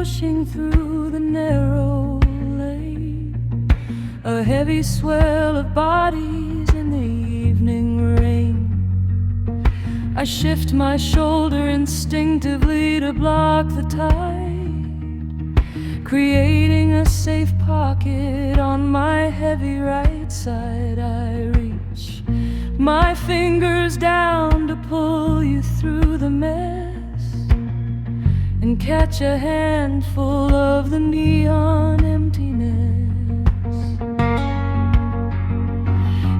pushing through the narrow lane, a heavy swell of bodies in the evening rain. I shift my shoulder instinctively to block the tide, creating a safe pocket on my heavy right side. I reach my fingers down to pull you through the mess and catch a handful of the neon emptiness.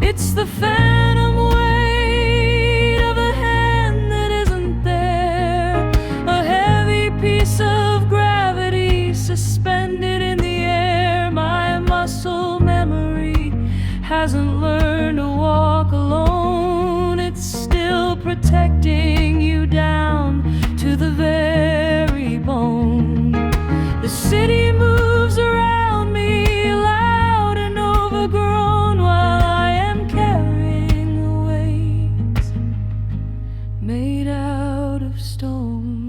It's the phantom weight of a hand that isn't there, a heavy piece of gravity suspended in the air. My muscle memory hasn't learned to walk alone. It's still protecting you down to the very bone. The city moves around me, loud and overgrown, while I am carrying a weight made out of stone.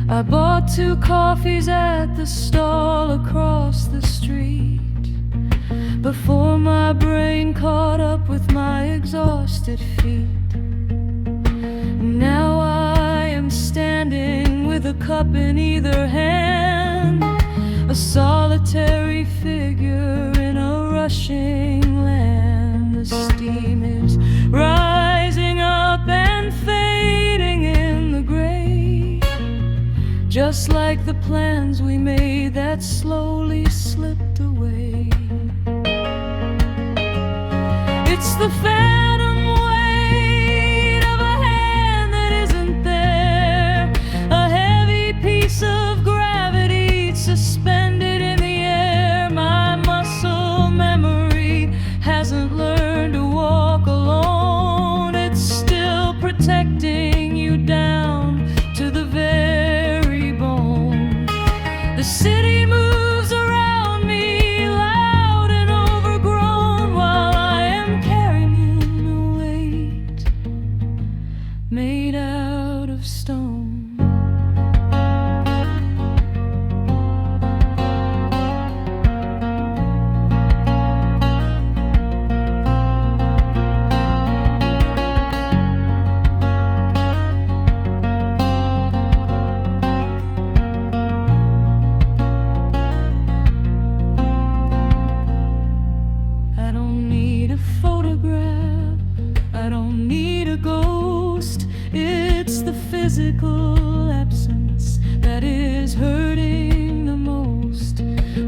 I bought 2 coffees at the stall across the street before my brain caught up with my exhausted feet. Now I am standing with a cup in either hand, a solitary figure in a rushing land. The steam is rising up and fading in the gray, just like the plans we made that slowly slipped away. It's the phantom weight of a hand that isn't there, a heavy piece of gravity suspended in the air. My muscle memory hasn't learned to walk alone. It's still protecting you down to the very bone. The city moves around me, loud and overgrown, while I am carrying a weight made out of stone. I don't need a photograph, I don't need a ghost. It's the physical absence that is hurting the most.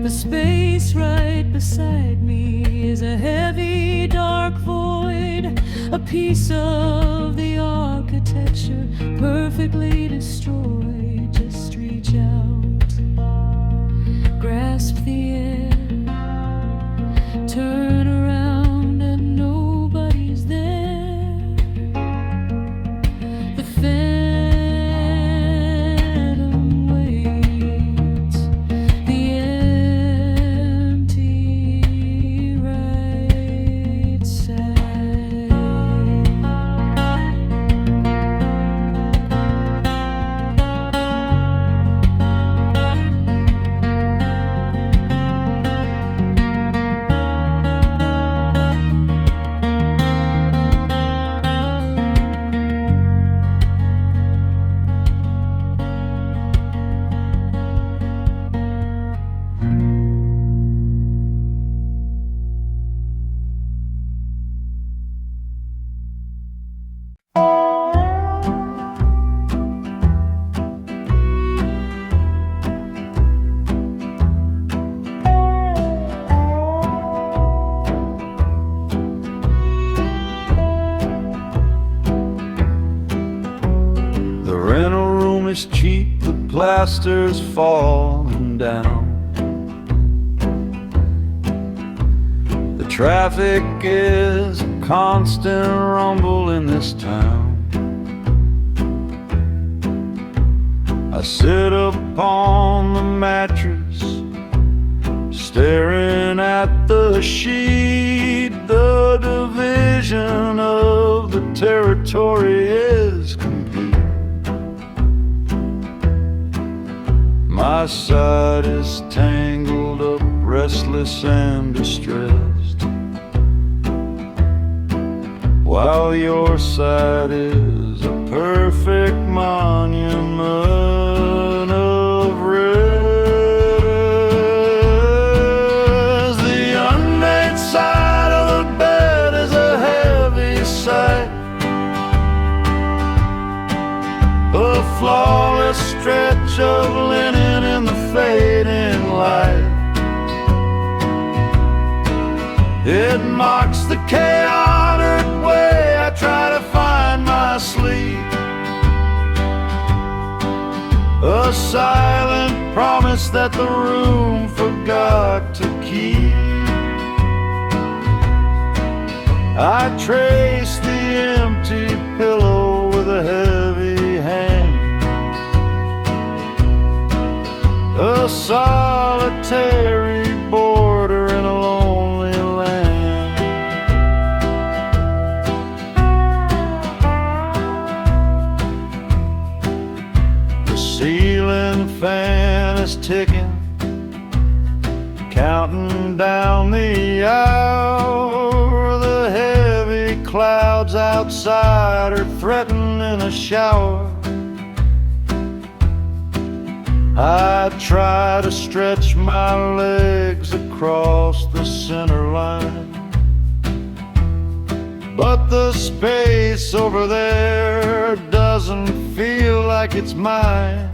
The space right beside me is a heavy, dark void, a piece of the architecture perfectly destroyed. Just reach out, grasp the air, turn around and nobody's there. The phantom waits, the empty right side. The rental room is cheap, the plaster's falling down. The traffic is a constant rumble in this town. I sit upon the mattress, staring at the the sheet, the division of the territory is complete. My side is tangled up, restless and distressed, while your side is a perfect monument of rest. The unmade side of the bed is a heavy sight, a flawless stretch of linen in the fading light. It mocks the chaotic way I try to find my sleep, a silent promise that the room forgot to keep. I trace the empty pillow with a heavy hand, a solitary border in a lonely land. The ceiling fan is ticking, counting down the hour. The heavy clouds outside are threatening a shower. I try to stretch my legs across the center line, but the space over there doesn't feel like it's mine.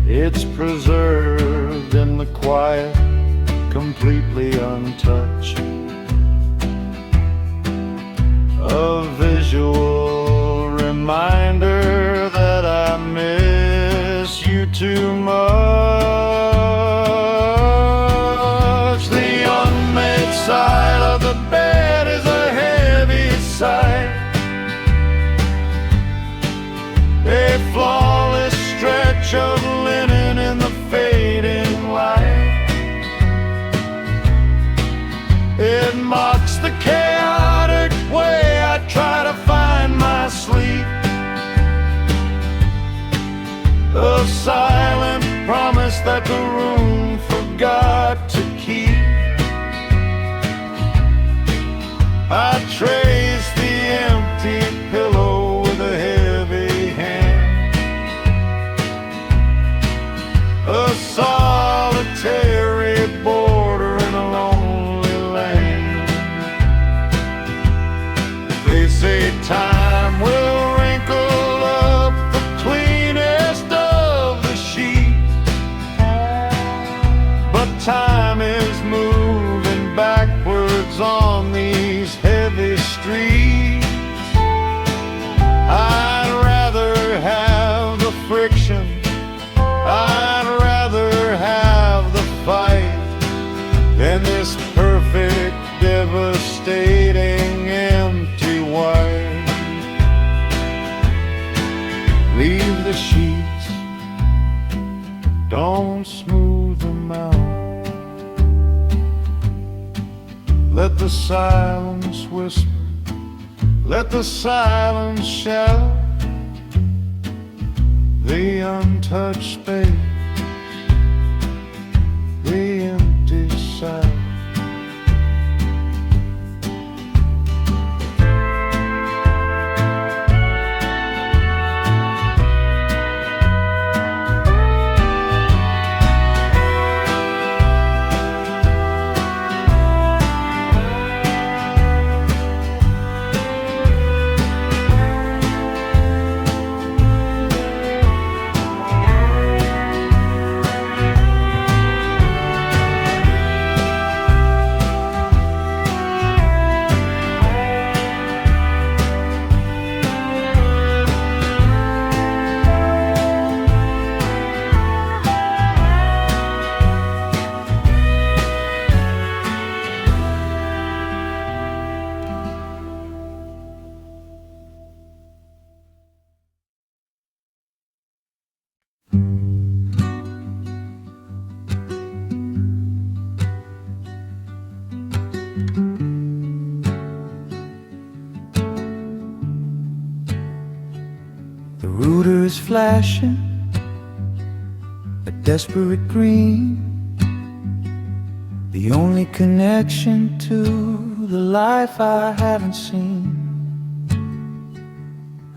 It's preserved in the quiet, completely untouched. A visual reminder that I miss you too much. The unmade side of the bed is a heavy sight, a flawless stretch of linen in the fading light. It mocks the chaotic way I try to find my sleep, a silent promise that the room forgot to keep. I trace the empty pillow with a heavy hand, a solitary border in a lonely land. They say time will wrinkle up the cleanest of the sheets, but time is moving backwards on these heavy streets. I'd rather have the friction, I'd rather have the fight, than this perfect, devastating, empty white. Leave the sheets, don't smooth them out. Let the silence whisper, let the silence shout. The untouched space, the empty side. The router is flashing a desperate green, the only connection to the life I haven't seen.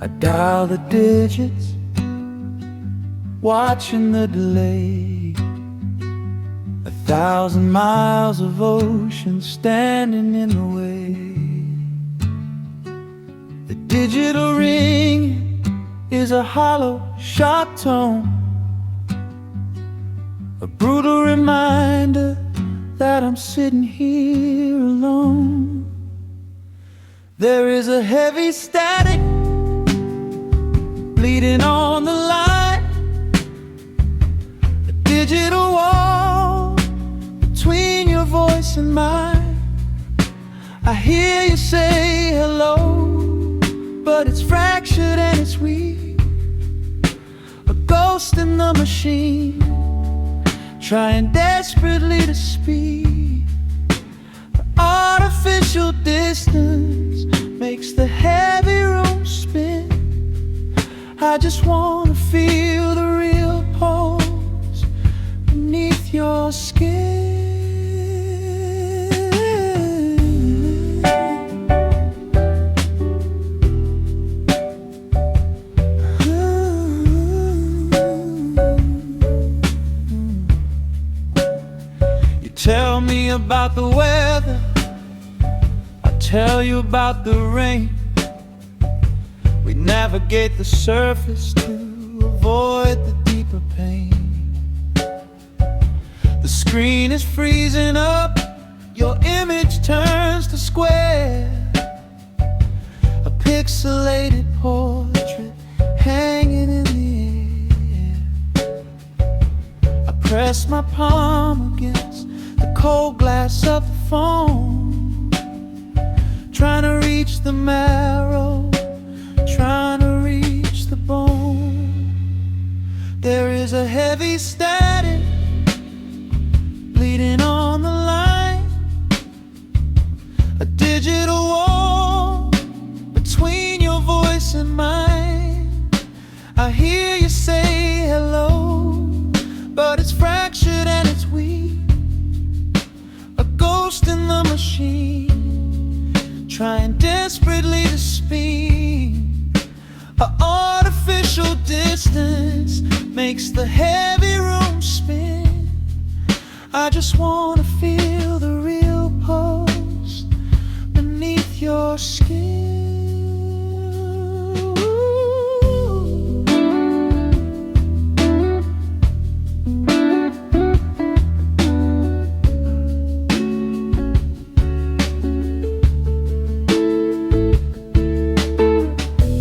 I dial the digits, watching the delay. 1,000 miles of ocean standing in the way. The digital ring is a hollow, sharp tone, a brutal reminder that I'm sitting here alone. There is a heavy static bleeding on the line, a digital wall between your voice and mine. I hear you say hello, but it's fractured and it's weak. A ghost in the machine, trying desperately to speak. The artificial distance makes the heavy room spin. I just wanna feel the real pulse beneath your skin. You tell me about the weather, I tell you about the rain. We navigate the surface to avoid the deeper pain. The screen is freezing up, your image turns to square. A pixelated portrait hanging in the air. I press my palm against the cold glass of the phone, trying to reach the marrow, trying to reach the bone. There is a heavy static bleeding on the line, a digital wall between your voice and mine. I hear you say hello, but it's fractured and it's weak. A ghost in the machine, trying desperately to speak. An artificial distance makes the heavy room spin. I just wanna feel the real pulse beneath your skin.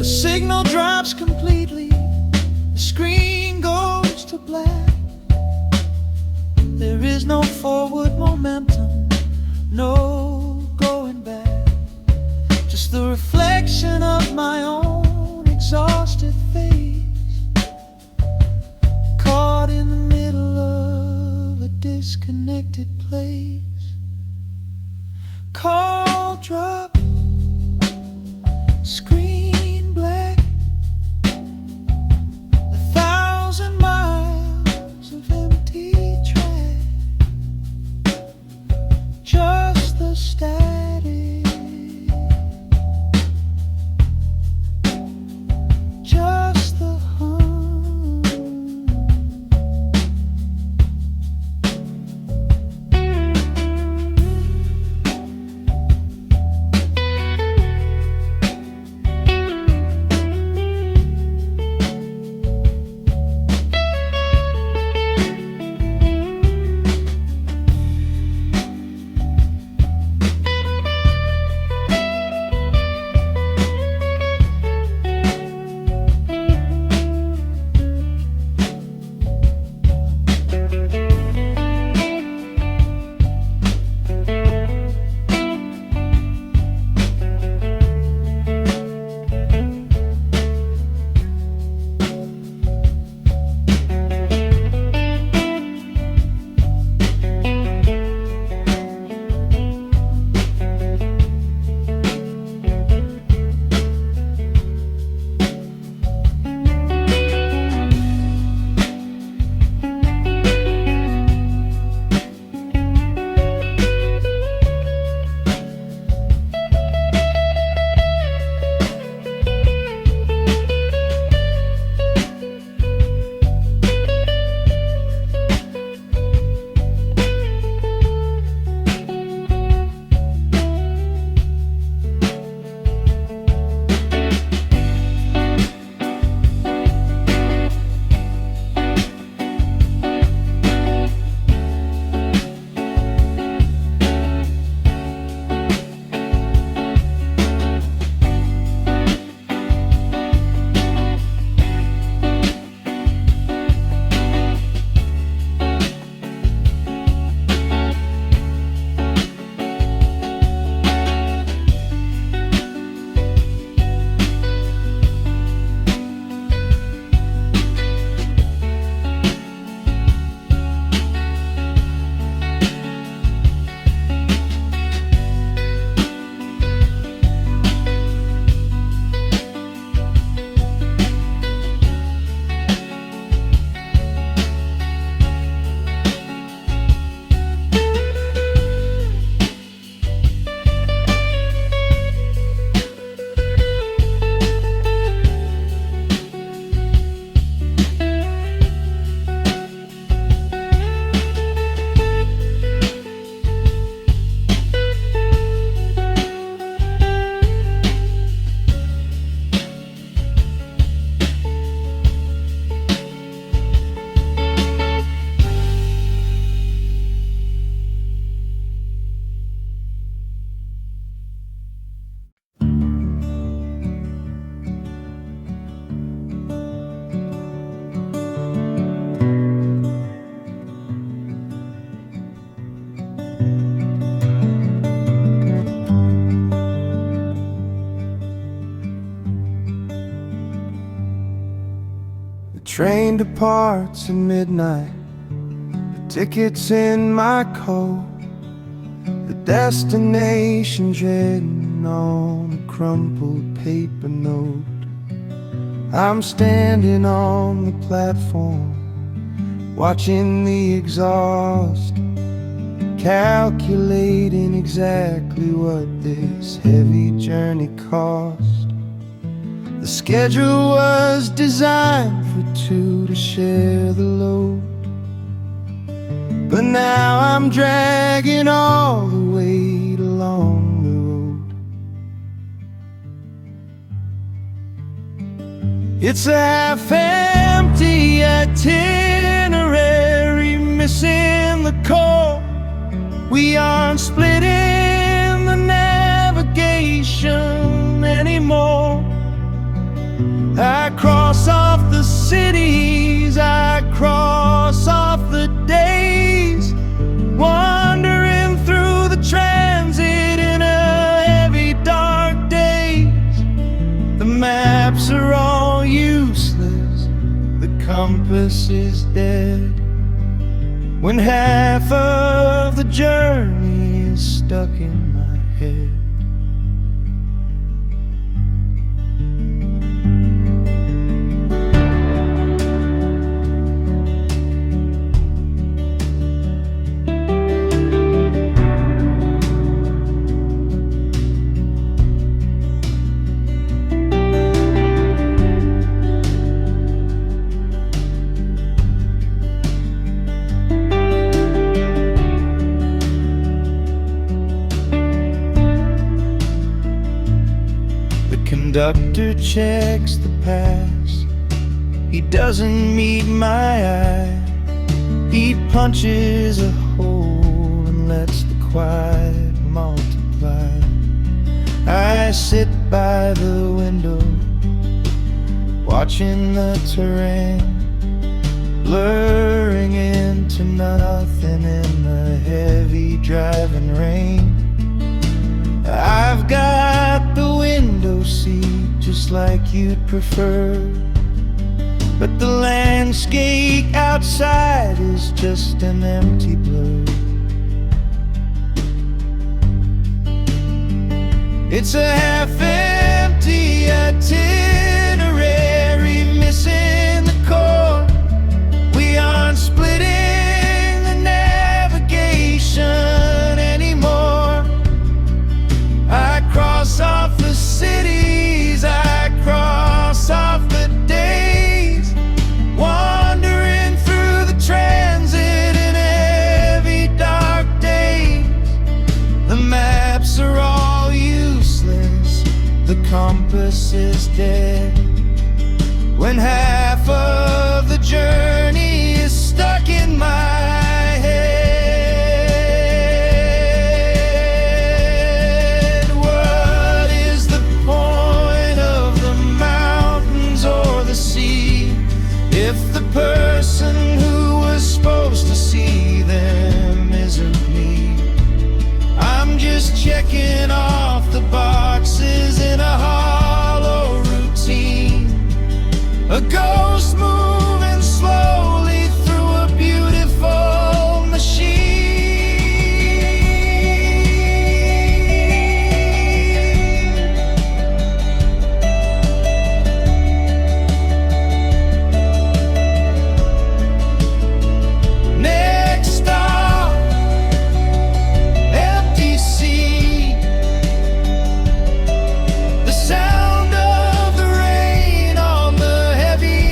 Signal drops completely, the screen goes to black. There is no forward momentum, no going back. Just the reflection of my own exhausted face, caught in the middle of a disconnected place. Call drop, screen black. 1,000 miles of empty track, just the static, just the hum. train departs at midnight, the ticket's in my coat, the destination's written on a crumpled paper note. I'm standing on the platform, watching the exhaust, calculating exactly what this heavy journey cost. The schedule was designed for two to share the load, but now I'm dragging all the weight along the road. It's a half-empty itinerary, missing the core. We aren't splitting the navigation anymore. I cross off the cities, I cross off the days, wandering through the transit in a heavy dark daze. The maps are all useless, the compass is dead, when half of the journey is stuck in my head. Conductor checks the pass, he doesn't meet my eye. He punches a hole and lets the quiet multiply. I sit by the window, watching the terrain, blurring into nothing in the heavy driving rain. I've got the window seat just like you'd prefer, but the landscape outside is just an empty blur. It's a half-empty itinerary, missing the core. We aren't splitting the navigation anymore. I cross off the cities, I cross off the days, wandering through the transit in heavy dark days. The maps are all useless, the compass is dead, when half of the journey is stuck in my head. If the person who was supposed to see them isn't me, I'm just checking off the boxes in a hollow routine, a ghost moving slowly through a beautiful machine.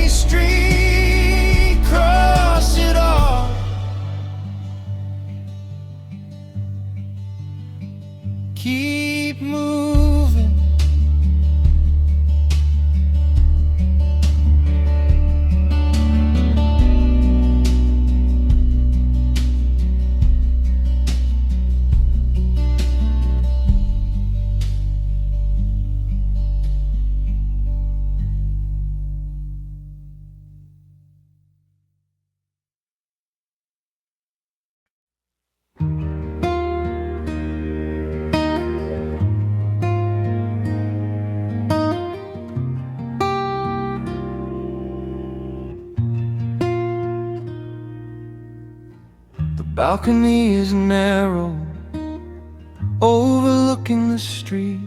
Street balcony is narrow, overlooking the street.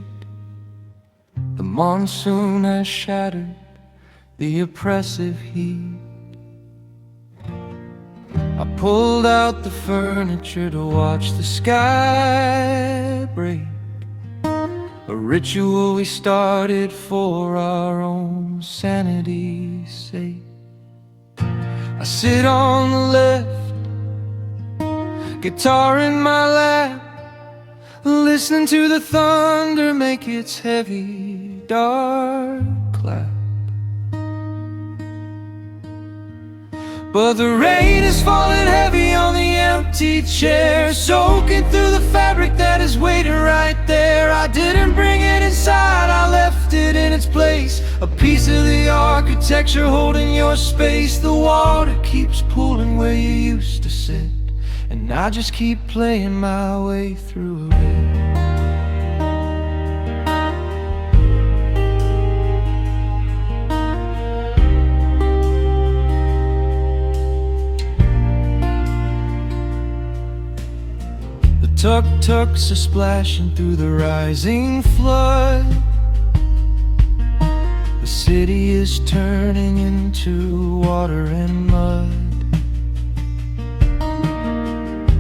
The monsoon has shattered the oppressive heat. I pulled out the furniture to watch the sky break, a ritual we started for our own sanity's sake. I sit on the left, guitar in my lap, listening to the thunder make its heavy, dark clap. But the rain is falling heavy on the empty chair, soaking through the fabric that is waiting right there. I didn't bring it inside, I left it in its place, a piece of the architecture holding your space. The water keeps pooling where you used to sit, and I just keep playing my way through it. Tuk-tuks are splashing through the rising flood. The city is turning into water and mud.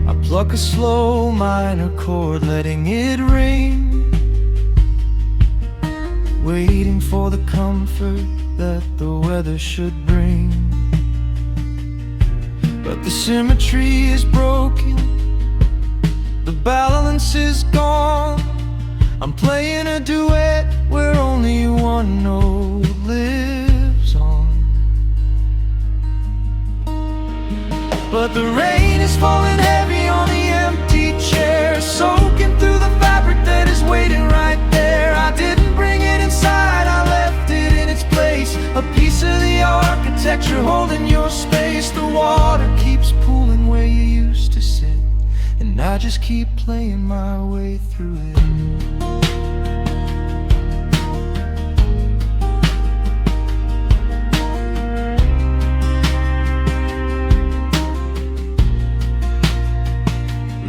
I pluck a slow minor chord, letting it ring, waiting for the comfort that the weather should bring. But the symmetry is broken, the balance is gone. I'm playing a duet where only one note lives on. But the rain is falling heavy on the empty chair, soaking through the fabric that is waiting right there. I didn't bring it inside, I left it in its place, a piece of the architecture holding your space. The water keeps pooling where you used to sit, and I just keep playing my way through it.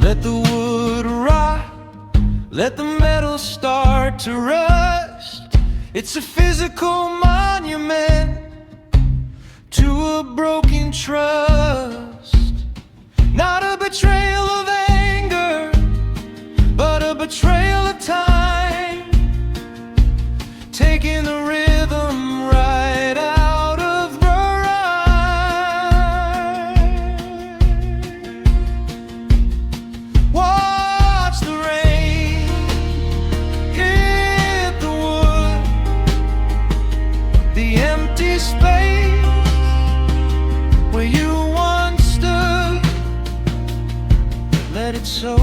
Let the wood rot, let the metal start to rust. It's a physical monument to a broken trust. Not a betrayal of anger, but a betrayal of time, taking the rhythm right out of the rhyme. Watch the rain hit the wood, the empty space where you once stood. Let it sow,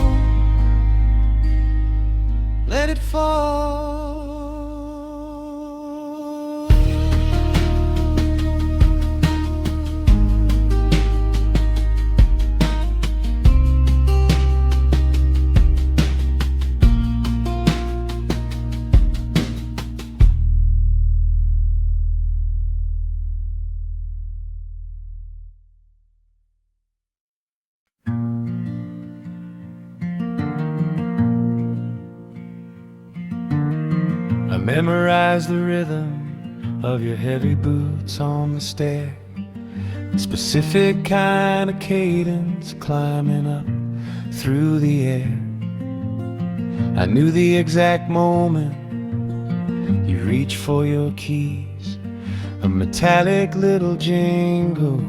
let it fall. I memorize the rhythm of your heavy boots on the stair, a specific kind of cadence climbing up through the air. I knew the exact moment you reach for your keys, a metallic little jingle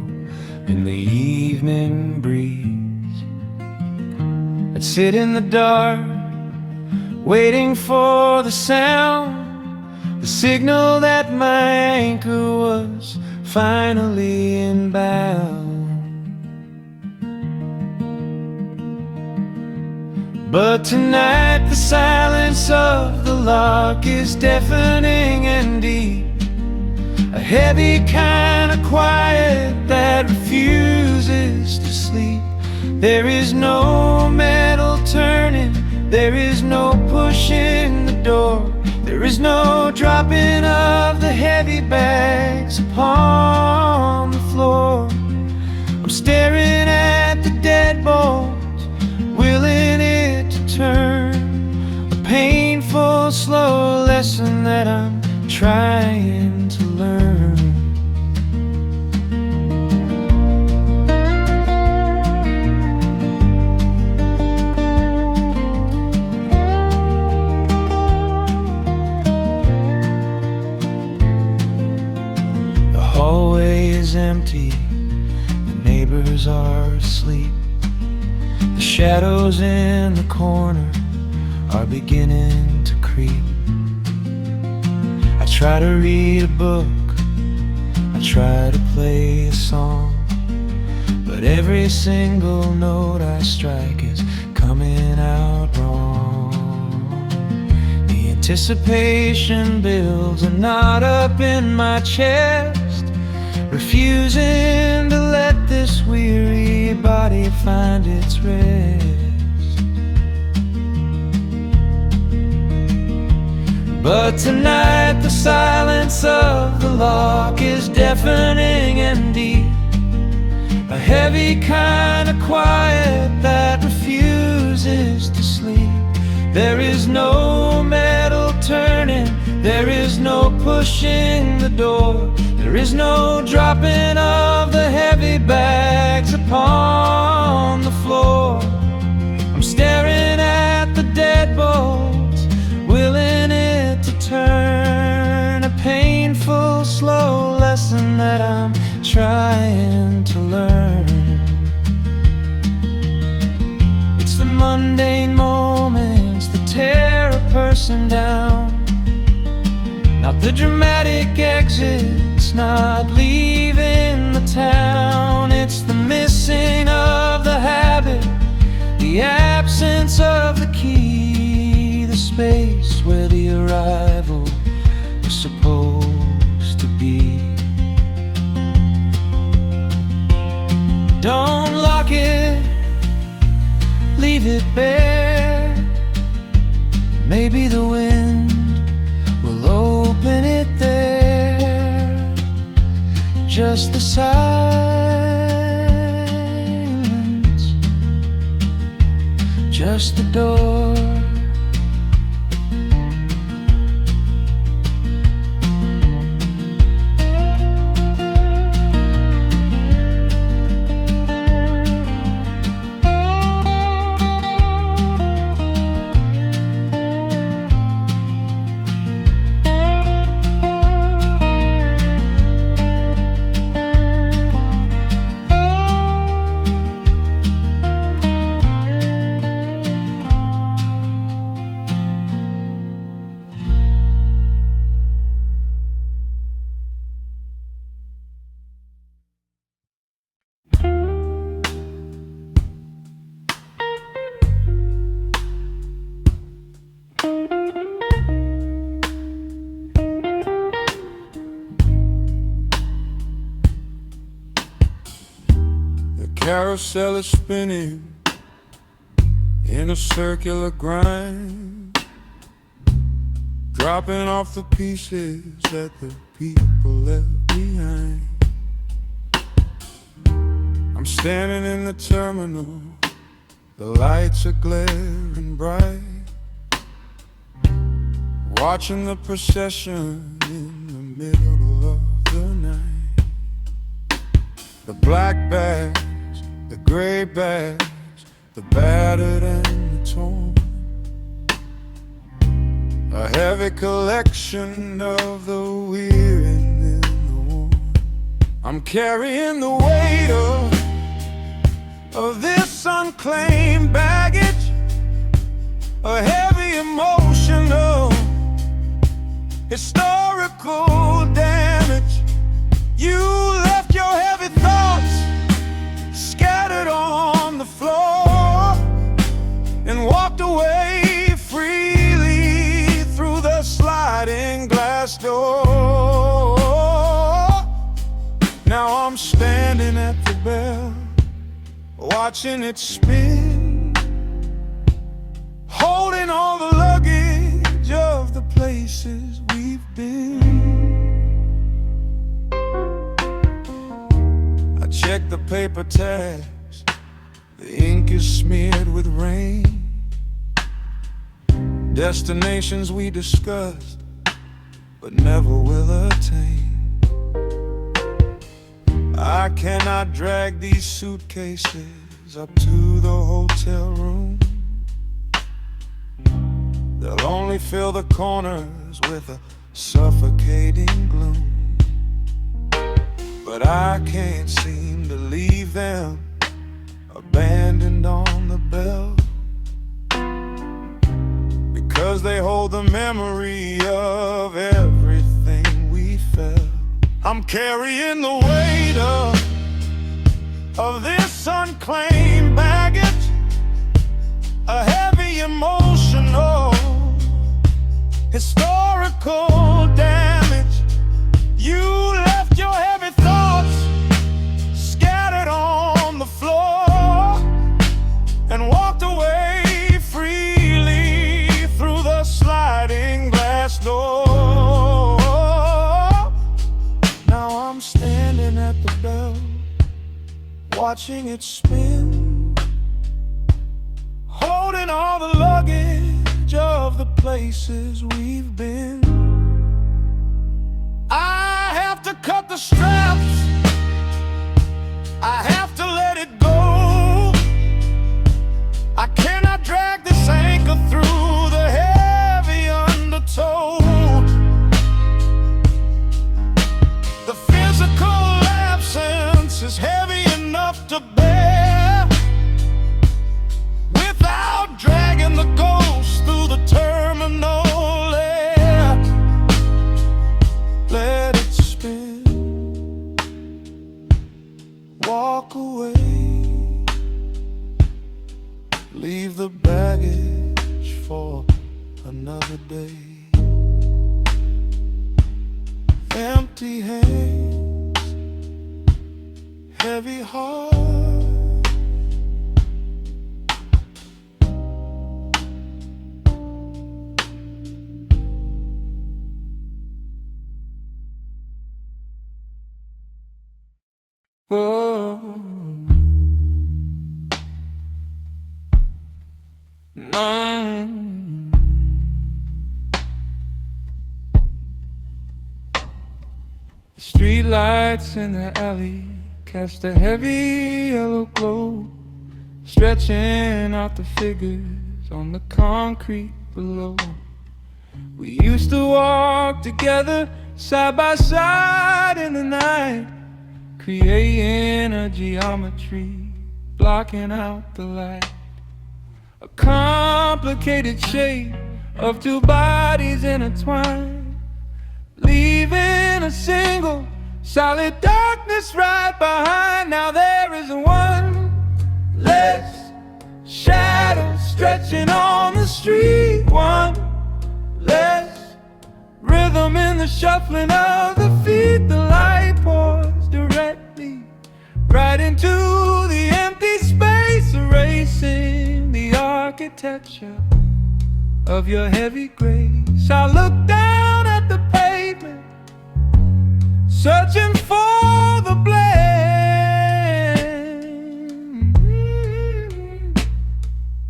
in the evening breeze. I'd sit in the dark, waiting for the sound, the signal that my anchor was finally inbound. But tonight the silence of the lock is deafening and deep, a heavy kind of quiet that refuses to sleep. There is no metal turning, there is no pushing the door, there is no dropping of the heavy bags upon the floor. I'm staring at the dead boy that I'm trying to learn. The hallway is empty, the neighbors are asleep. The shadows in the corner are beginning to creep. I try to read a book, I try to play a song, but every single note I strike is coming out wrong. The anticipation builds a knot up in my chest, refusing to let this weary body find its rest. But tonight the silence of the lock is deafening and deep, a heavy kind of quiet that refuses to sleep. There is no metal turning, there is no pushing the door, there is no dropping of the heavy bags upon the floor. I'm staring at the deadbolt, willing it to turn, a painful, slow lesson that I'm trying to learn. It's the mundane moments that tear a person down, not the dramatic exits, not leaving the town. It's the missing of the habit, the absence of the key, the space where the arrival was supposed to be. Don't lock it, leave it bare. Maybe the wind will open it there. Just the silence, just the door. Carousel is spinning in a circular grind, dropping off the pieces that the people left behind. I'm standing in the terminal, the lights are glaring bright, watching the procession in the middle of the night. The black bags, the gray bags, the battered and the torn, a heavy collection of the weary and the worn. I'm carrying the weight of this unclaimed baggage, a heavy emotional, historical damage. You left your heavy thoughts scattered on the floor and walked away freely through the sliding glass door. Now I'm standing at the bell, watching it spin, holding all the luggage of the places we've been. I check the paper tags, the ink is smeared with rain. Destinations we discussed, but never will attain. I cannot drag these suitcases up to the hotel room. They'll only fill the corners with a suffocating gloom. But I can't seem to leave them abandoned on the belt, because they hold the memory of everything we felt. I'm carrying the weight of this unclaimed baggage, a heavy emotional, historical damage. You left your heavy thoughts scattered on the floor and walked away freely through the sliding glass door. Now I'm standing at the bell, watching it spin, holding all the luggage of the places we've been. I have to cut the straps, I have to let it go. I cannot drag this anchor through the heavy undertow. The physical absence is heavy enough to bear without dragging the ghost through the terminal air. Let it spin, walk away, leave the baggage for another day. Empty hands, heavy heart. Whoa. The street lights in the alley cast a heavy yellow glow, stretching out the figures on the concrete below. We used to walk together side by side in the night, creating a geometry, blocking out the light. A complicated shape of two bodies intertwined, leaving a single solid darkness right behind. Now there is one less shadow stretching on the street, one less rhythm in the shuffling of the feet. The light pours directly right into the empty space, erasing the architecture of your heavy grace. I look down at the pavement, searching for the blame,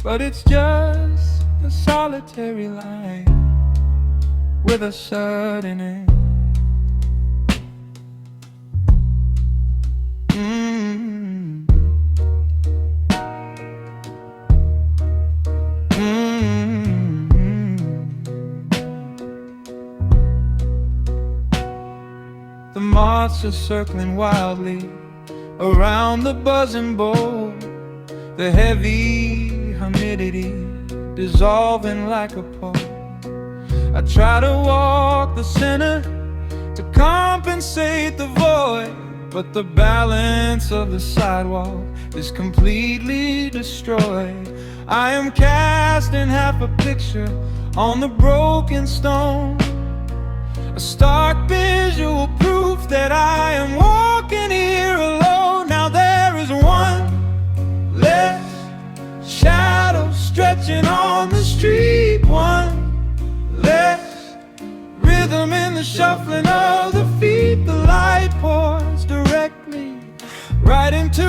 but it's just a solitary line with a sudden end. The moths are circling wildly around the buzzing bowl, the heavy humidity dissolving like a pole. I try to walk the center to compensate the void, but the balance of the sidewalk is completely destroyed. I am casting half a picture on the broken stone, a stark visual proof that I am walking here alone. Now there is one less shadow stretching on the street, one less rhythm in the shuffling of the feet. The light pours directly right into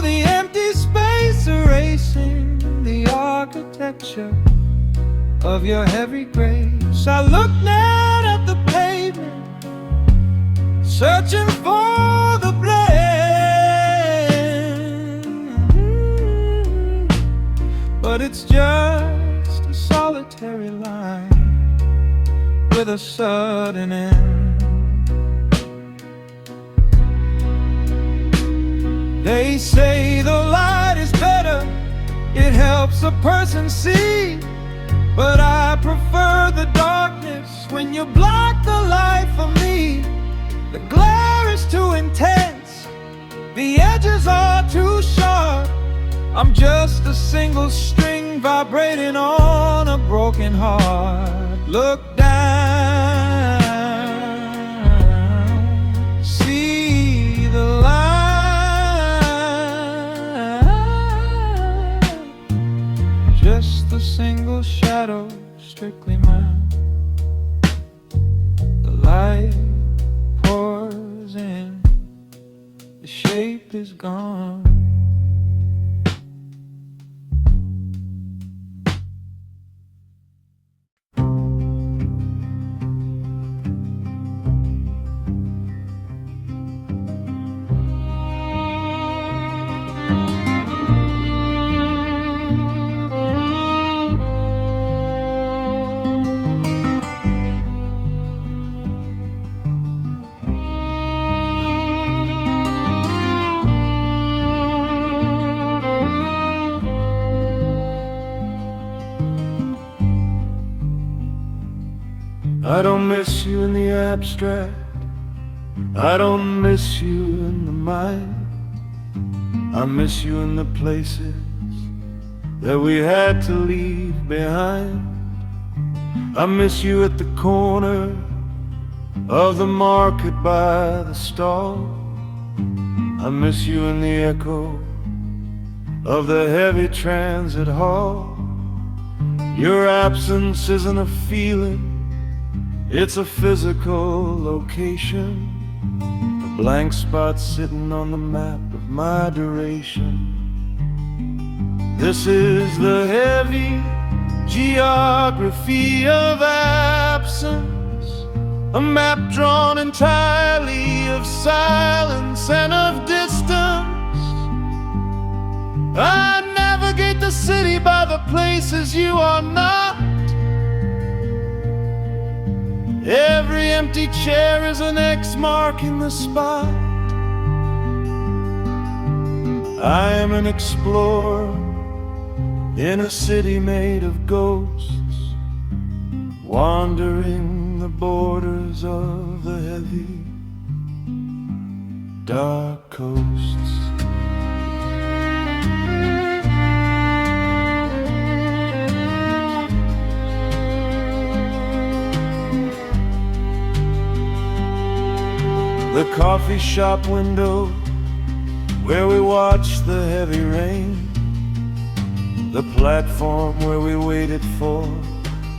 the empty space, erasing the architecture of your heavy grace. I look down at the pavement, searching for the blame, but it's just a solitary line with a sudden end. They say the light is better, it helps a person see, but I prefer the darkness when you block the light for me. The glare is too intense, the edges are too sharp. I'm just a single string vibrating on a broken heart. Look down, see the light. Just a single shadow, strictly mine. The light pours in, the shape is gone. I don't miss you in the abstract, I don't miss you in the mind. I miss you in the places that we had to leave behind. I miss you at the corner of the market by the stall. I miss you in the echo of the heavy transit hall. Your absence isn't a feeling, it's a physical location, a blank spot sitting on the map of my duration. This is the heavy geography of absence, a map drawn entirely of silence and of distance. I navigate the city by the places you are not. Every empty chair is an X marking the spot. I am an explorer in a city made of ghosts, wandering the borders of the heavy, dark coasts. The coffee shop window where we watched the heavy rain, the platform where we waited for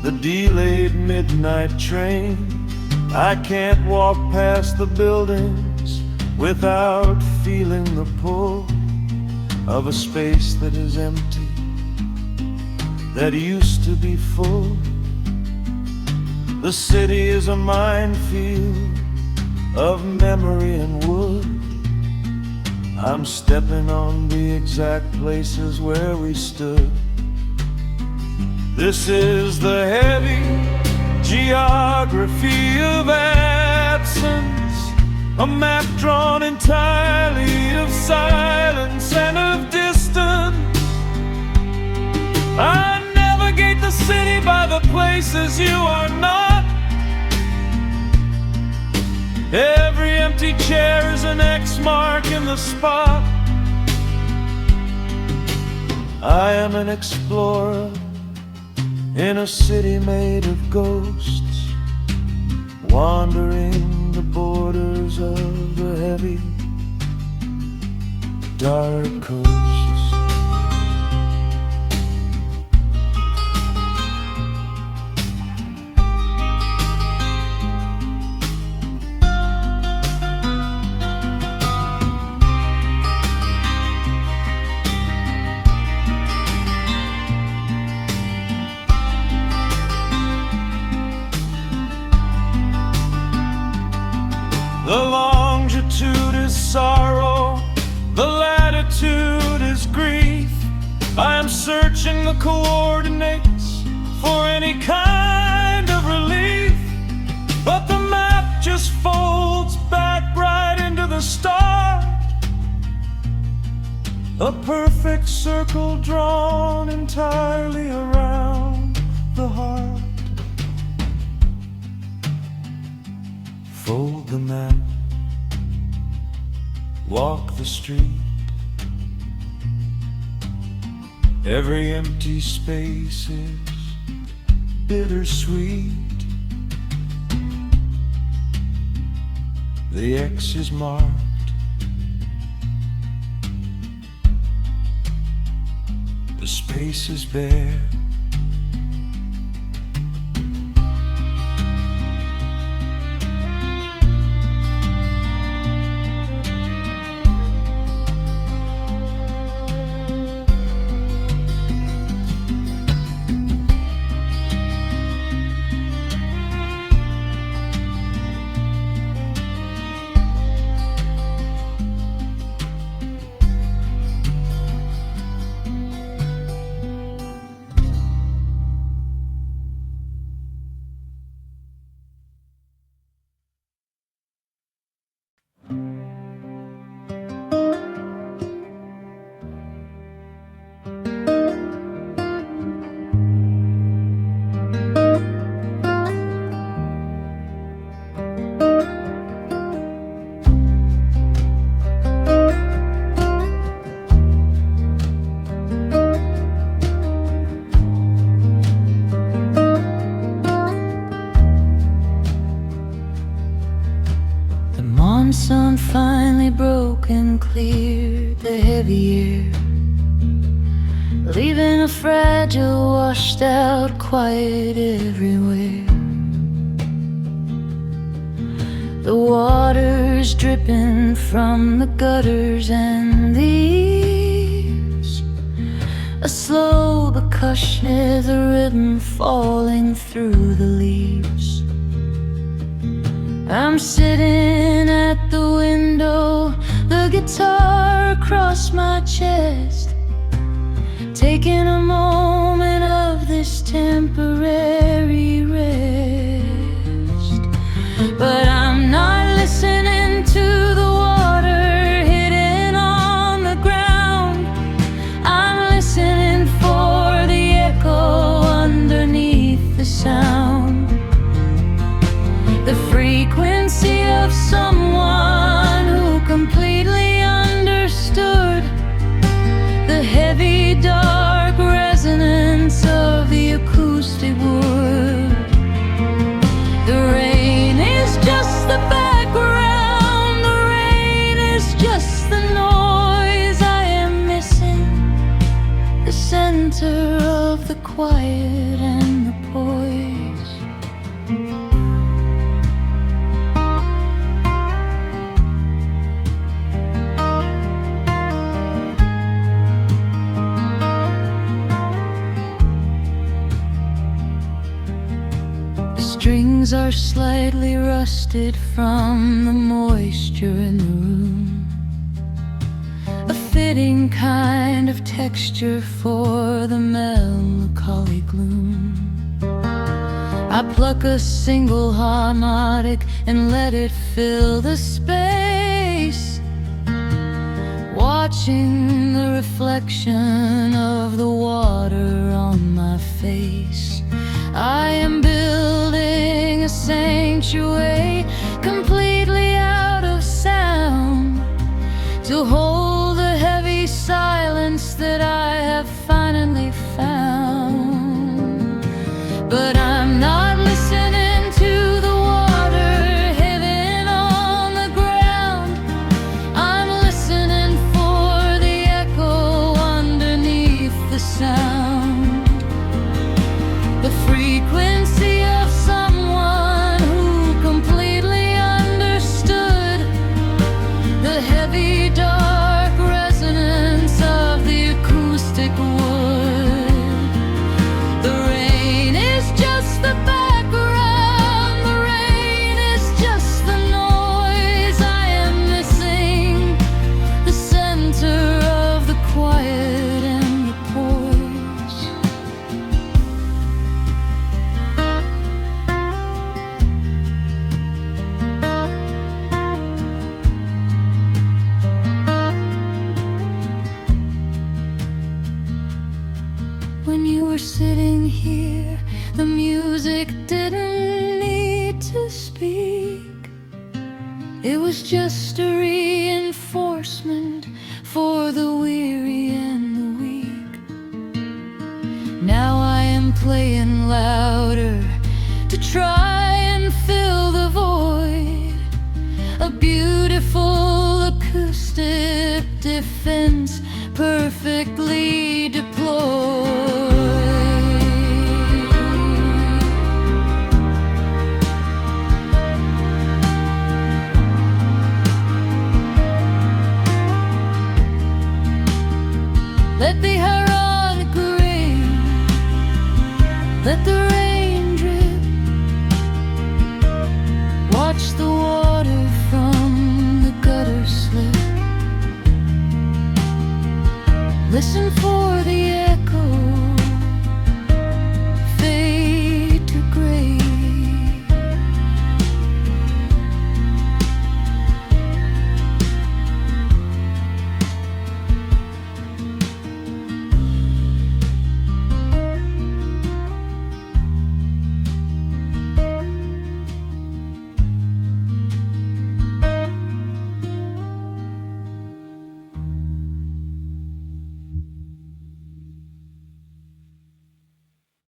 the delayed midnight train. I can't walk past the buildings without feeling the pull of a space that is empty, that used to be full. The city is a minefield of memory and wood. I'm stepping on the exact places where we stood. This is the heavy geography of absence, a map drawn entirely of silence and of distance. I navigate the city by the places you are not. Every empty chair is an X mark in the spot. I am an explorer in a city made of ghosts, wandering the borders of the heavy, dark coasts. The longitude is sorrow, the latitude is grief. I am searching the coordinates for any kind of relief, but the map just folds back right into the start. A perfect circle drawn entirely around the heart. Fold the map, walk the street. Every empty space is bittersweet. The X is marked. The space is bare. Sun finally broke and cleared the heavy air, leaving a fragile, washed out quiet everywhere. The water's dripping from the gutters and the eaves. A slow percussion is a rhythm falling through the leaves. I'm sitting at the window, the guitar across my chest, taking a moment of this temporary rest. But I'm not listening to the water hitting on the ground. I'm listening for the echo underneath the sound. The frequency of someone who completely understood the heavy, dark resonance of the acoustic wood. The rain is just the background, the rain is just the noise. I am missing the center of the quiet and the poise. Strings are slightly rusted from the moisture in the room, a fitting kind of texture for the melancholy gloom. I pluck a single harmonic and let it fill the space, watching the reflection of the water on my face. I am building a sanctuary completely out of sound, to hold the heavy silence that I have finally found. But I'm not listening to the water hitting on the ground. I'm listening for the echo underneath the sound. The frequency of someone who completely understood the heavy, dark It was just a reinforcement for the weary and the weak. Now I am playing louder to try and fill the void. A beautiful acoustic defense perfectly deployed. Let the ironic rain, let the rain drip. Watch the water from the gutter slip. Listen for the